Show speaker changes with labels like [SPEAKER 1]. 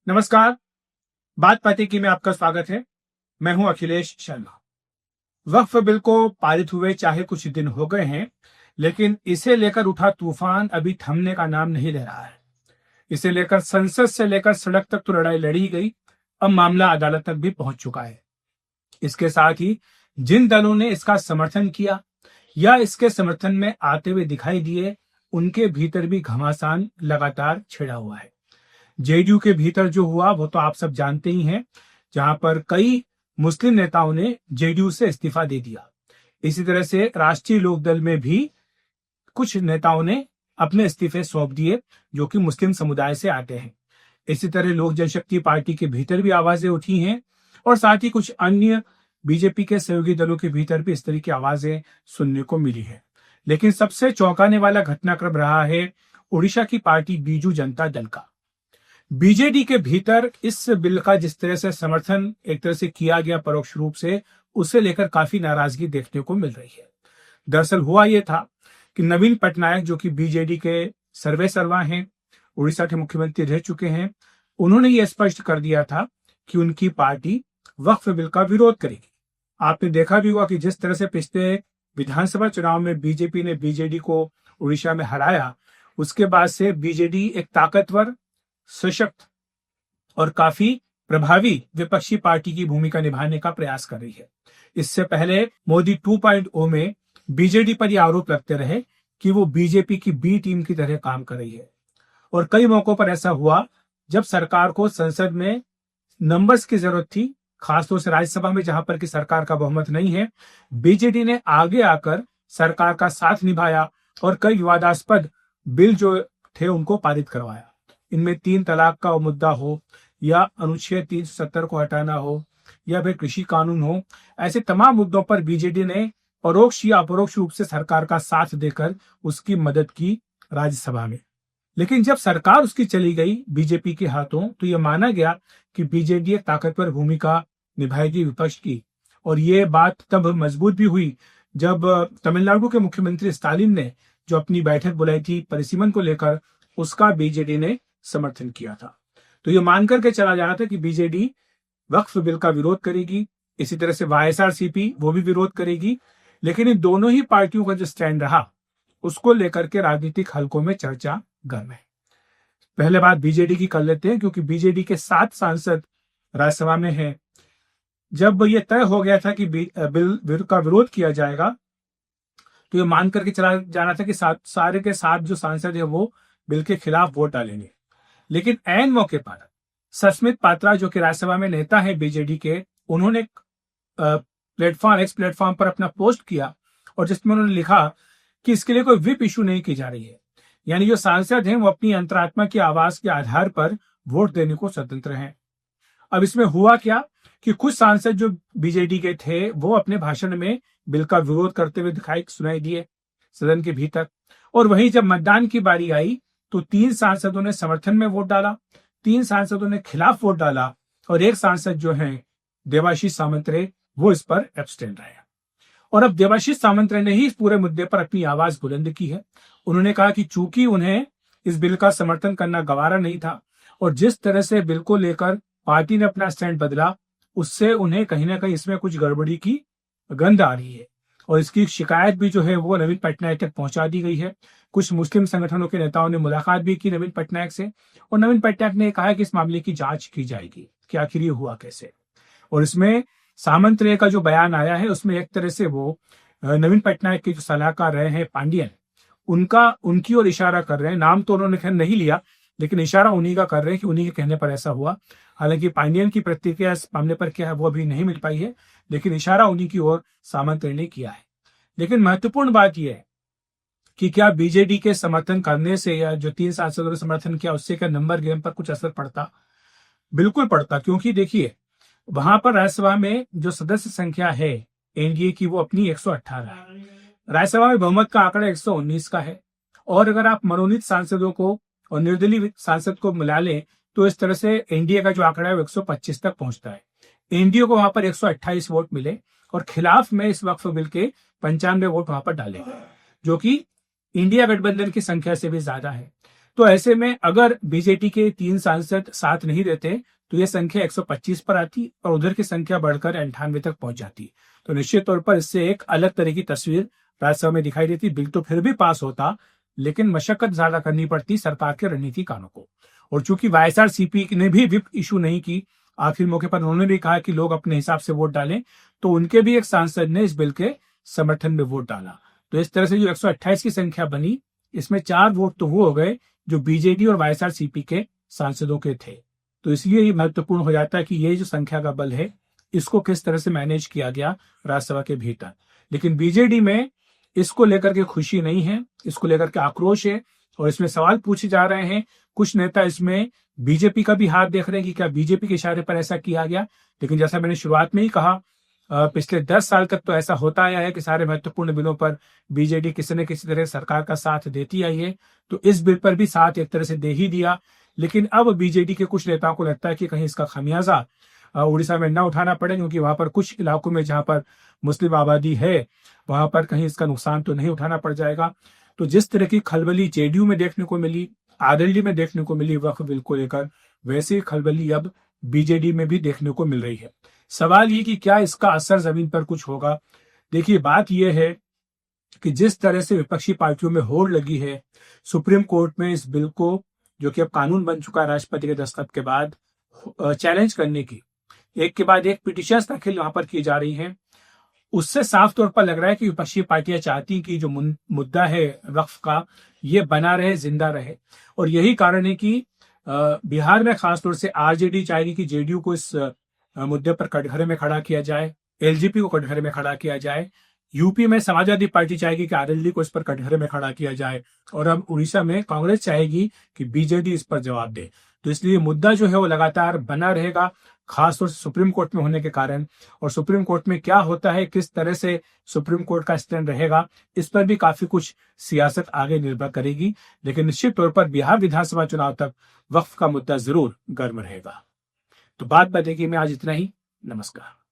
[SPEAKER 1] नमस्कार। बात पाती की में आपका स्वागत है। मैं हूं अखिलेश शर्मा। वक्फ बिल को पारित हुए चाहे कुछ दिन हो गए हैं, लेकिन इसे लेकर उठा तूफान अभी थमने का नाम नहीं ले रहा है। इसे लेकर संसद से लेकर सड़क तक तो लड़ाई लड़ी गई, अब मामला अदालत तक भी पहुंच चुका है। इसके साथ ही जिन दलों ने इसका समर्थन किया या इसके समर्थन में आते हुए दिखाई दिए, उनके भीतर भी घमासान लगातार छिड़ा हुआ है। जेडीयू के भीतर जो हुआ वो तो आप सब जानते ही हैं, जहां पर कई मुस्लिम नेताओं ने जेडीयू से इस्तीफा दे दिया। इसी तरह से राष्ट्रीय लोकदल में भी कुछ नेताओं ने अपने इस्तीफे सौंप दिए, जो कि मुस्लिम समुदाय से आते हैं। इसी तरह लोक जनशक्ति पार्टी के भीतर भी आवाजें उठी हैं और साथ ही कुछ अन्य बीजेपी के सहयोगी दलों के भीतर भी इस तरह की आवाजें सुनने को मिली है। लेकिन सबसे चौंकाने वाला घटनाक्रम रहा है उड़ीसा की पार्टी बीजू जनता दल का। बीजेडी के भीतर इस बिल का जिस तरह से समर्थन एक तरह से किया गया परोक्ष रूप से, उसे लेकर काफी नाराजगी देखने को मिल रही है। दरअसल हुआ यह था कि नवीन पटनायक, जो कि बीजेडी के सर्वे सर्वा हैं, उड़ीसा के मुख्यमंत्री रह चुके हैं, उन्होंने ये स्पष्ट कर दिया था कि उनकी पार्टी वक्फ बिल का विरोध करेगी। आपने देखा भी होगा कि जिस तरह से पिछले विधानसभा चुनाव में बीजेपी ने बीजेडी को उड़ीसा में हराया, उसके बाद से बीजेडी एक ताकतवर, सशक्त और काफी प्रभावी विपक्षी पार्टी की भूमिका निभाने का प्रयास कर रही है। इससे पहले मोदी 2.0 में बीजेडी पर यह आरोप लगते रहे कि वो बीजेपी की बी टीम की तरह काम कर रही है। और कई मौकों पर ऐसा हुआ जब सरकार को संसद में नंबर्स की जरूरत थी, खासतौर से राज्यसभा में जहां पर कि सरकार का बहुमत नहीं है, बीजेडी ने आगे आकर सरकार का साथ निभाया और कई विवादास्पद बिल जो थे उनको पारित करवाया। इनमें 3 तलाक का मुद्दा हो या अनुच्छेद 370 को हटाना हो या फिर कृषि कानून हो, ऐसे तमाम मुद्दों पर बीजेडी ने परोक्ष या अपरोक्ष रूप से सरकार का साथ देकर उसकी मदद की राज्यसभा में। लेकिन जब सरकार उसकी चली गई बीजेपी के हाथों, तो यह माना गया कि बीजेडी एक ताकतवर भूमिका निभाएगी विपक्ष की। और ये बात तब मजबूत भी हुई जब तमिलनाडु के मुख्यमंत्री स्टालिन ने जो अपनी बैठक बुलाई थी परिसीमन को लेकर, उसका बीजेडी ने समर्थन किया था। तो ये मान करके चला जाना था कि बीजेडी वक्फ बिल का विरोध करेगी, इसी तरह से वाईएसआरसीपी वो भी विरोध करेगी। लेकिन इन दोनों ही पार्टियों का जो स्टैंड रहा, उसको लेकर के राजनीतिक हलकों में चर्चा गर्म है। पहले बात बीजेडी की कर लेते हैं, क्योंकि बीजेडी के 7 सांसद राज्यसभा में हैं। जब ये तय हो गया था कि बिल का विरोध किया जाएगा, तो ये मान करके चला जाना था कि सारे के 7 जो सांसद है वो बिल के खिलाफ वोट डालेंगे। लेकिन ऐन मौके पर सस्मित पात्रा, जो कि राज्यसभा में नेता है बीजेडी के, उन्होंने एक्स प्लेटफॉर्म पर अपना पोस्ट किया और जिसमें उन्होंने लिखा कि इसके लिए कोई व्हिप इशू नहीं की जा रही है। यानी जो सांसद हैं वो अपनी अंतरात्मा की आवाज के आधार पर वोट देने को स्वतंत्र हैं। अब इसमें हुआ क्या कि कुछ सांसद जो बीजेडी के थे वो अपने भाषण में बिल का विरोध करते हुए सुनाई दिए सदन के भीतर। और वहीं जब मतदान की बारी आई तो 3 सांसदों ने समर्थन में वोट डाला, 3 सांसदों ने खिलाफ वोट डाला और एक सांसद जो है देवाशीष सामंतरे, वो इस पर एब्सटेन रहे। और अब देवाशीष सामंतरे ने ही इस पूरे मुद्दे पर अपनी आवाज बुलंद की है। उन्होंने कहा कि चूंकि उन्हें इस बिल का समर्थन करना गवारा नहीं था और जिस तरह से बिल को लेकर पार्टी ने अपना स्टैंड बदला, उससे उन्हें कहीं ना कहीं इसमें कुछ गड़बड़ी की गंध आ रही है। और इसकी शिकायत भी जो है वो नवीन पटनायक तक पहुंचा दी गई है। कुछ मुस्लिम संगठनों के नेताओं ने मुलाकात भी की नवीन पटनायक से, और नवीन पटनायक ने कहा कि इस मामले की जांच की जाएगी कि आखिर ये हुआ कैसे। और इसमें सामंतरे का जो बयान आया है उसमें एक तरह से वो नवीन पटनायक के जो सलाहकार रहे हैं पांडियन, उनकी ओर इशारा कर रहे हैं। नाम तो उन्होंने खैर नहीं लिया, लेकिन इशारा उन्हीं का कर रहे हैं कि उन्हीं के कहने पर ऐसा हुआ। हालांकि पांडियन की प्रतिक्रिया इस मामले पर क्या है वो अभी नहीं मिल पाई है, लेकिन इशारा उन्हीं की ओर सामंतरे ने किया है। लेकिन महत्वपूर्ण बात यह है कि क्या बीजेडी के समर्थन करने से या जो 3 सांसदों ने समर्थन किया उससे क्या नंबर गेम पर कुछ असर पड़ता? बिल्कुल पड़ता, क्योंकि देखिए वहां पर राज्यसभा में जो सदस्य संख्या है एनडीए की वो अपनी 118 है। राज्यसभा में बहुमत का आंकड़ा 119 का है, और अगर आप मनोनीत सांसदों को और निर्दलीय सांसद को मिला लें तो इस तरह से एनडीए का जो आंकड़ा है वो 125 तक पहुंचता है। एनडीए को वहां पर 128 वोट मिले और खिलाफ में इस वक्फ बिल के 95 वोट वहां पर डाले गए, जो कि इंडिया गठबंधन की संख्या से भी ज्यादा है। तो ऐसे में अगर बीजेपी के 3 सांसद साथ नहीं देते तो यह संख्या 125 पर आती और उधर की संख्या बढ़कर 98 तक पहुंच जाती। तो निश्चित तौर पर इससे एक अलग तरह की तस्वीर राज्यसभा में दिखाई देती। बिल तो फिर भी पास होता, लेकिन मशक्कत ज्यादा करनी पड़ती सरकार के रणनीतिकारों को। और चूंकि वाईएसआरसीपी ने भी विप इशू नहीं की, आखिर मौके पर उन्होंने भी कहा कि लोग अपने हिसाब से वोट डालें, तो उनके भी एक सांसद ने इस बिल के समर्थन में वोट डाला। तो इस तरह से जो 128 की संख्या बनी, इसमें 4 वोट तो वो हो गए जो बीजेडी और वाईएसआरसीपी के सांसदों के थे। तो इसलिए ये महत्वपूर्ण हो जाता है कि ये जो संख्या का बल है, इसको किस तरह से मैनेज किया गया राज्यसभा के भीतर। लेकिन बीजेडी में इसको लेकर के खुशी नहीं है, इसको लेकर के आक्रोश है और इसमें सवाल पूछे जा रहे हैं। कुछ नेता इसमें बीजेपी का भी हाथ देख रहे हैं कि क्या बीजेपी के इशारे पर ऐसा किया गया। लेकिन जैसा मैंने शुरुआत में ही कहा, पिछले 10 साल तक तो ऐसा होता आया है कि सारे महत्वपूर्ण बिलों पर बीजेडी किसी न किसी तरह सरकार का साथ देती आई है। तो इस बिल पर भी साथ एक तरह से दे ही दिया। लेकिन अब बीजेडी के कुछ नेताओं को लगता है कि कहीं इसका खामियाजा उड़ीसा में न उठाना पड़े, क्योंकि वहां पर कुछ इलाकों में जहां पर मुस्लिम आबादी है, वहां पर कहीं इसका नुकसान तो नहीं उठाना पड़ जाएगा। तो जिस तरह की खलबली जेडीयू में देखने को मिली, आरएलडी में देखने को मिली वक्फ बिल को लेकर, वैसी खलबली अब बीजेडी में भी देखने को मिल रही है। सवाल ये कि क्या इसका असर जमीन पर कुछ होगा। देखिए, बात यह है कि जिस तरह से विपक्षी पार्टियों में होड़ लगी है सुप्रीम कोर्ट में इस बिल को, जो कि अब कानून बन चुका है राष्ट्रपति के दस्तखत के बाद, चैलेंज करने की, एक के बाद एक पिटीशन दाखिल वहां पर की जा रही हैं, उससे साफ तौर पर लग रहा है कि विपक्षी पार्टियां चाहती कि जो मुद्दा है वक्फ का, ये बना रहे, जिंदा रहे। और यही कारण है कि बिहार में खासतौर से आरजेडी चाहेगी कि जेडीयू को इस मुद्दे पर कटघरे में खड़ा किया जाए, एलजेपी को कटघरे में खड़ा किया जाए। यूपी में समाजवादी पार्टी चाहेगी कि आरएलडी को इस पर कटघरे में खड़ा किया जाए। और अब उड़ीसा में कांग्रेस चाहेगी कि बीजेडी इस पर जवाब दे। तो इसलिए मुद्दा जो है वो लगातार बना रहेगा, खासतौर से सुप्रीम कोर्ट में होने के कारण। और सुप्रीम कोर्ट में क्या होता है, किस तरह से सुप्रीम कोर्ट का स्टैंड रहेगा, इस पर भी काफी कुछ सियासत आगे निर्भर करेगी। लेकिन निश्चित तौर पर बिहार विधानसभा चुनाव तक वक्फ का मुद्दा जरूर गर्म रहेगा। तो बात बतेगी में आज इतना ही। नमस्कार।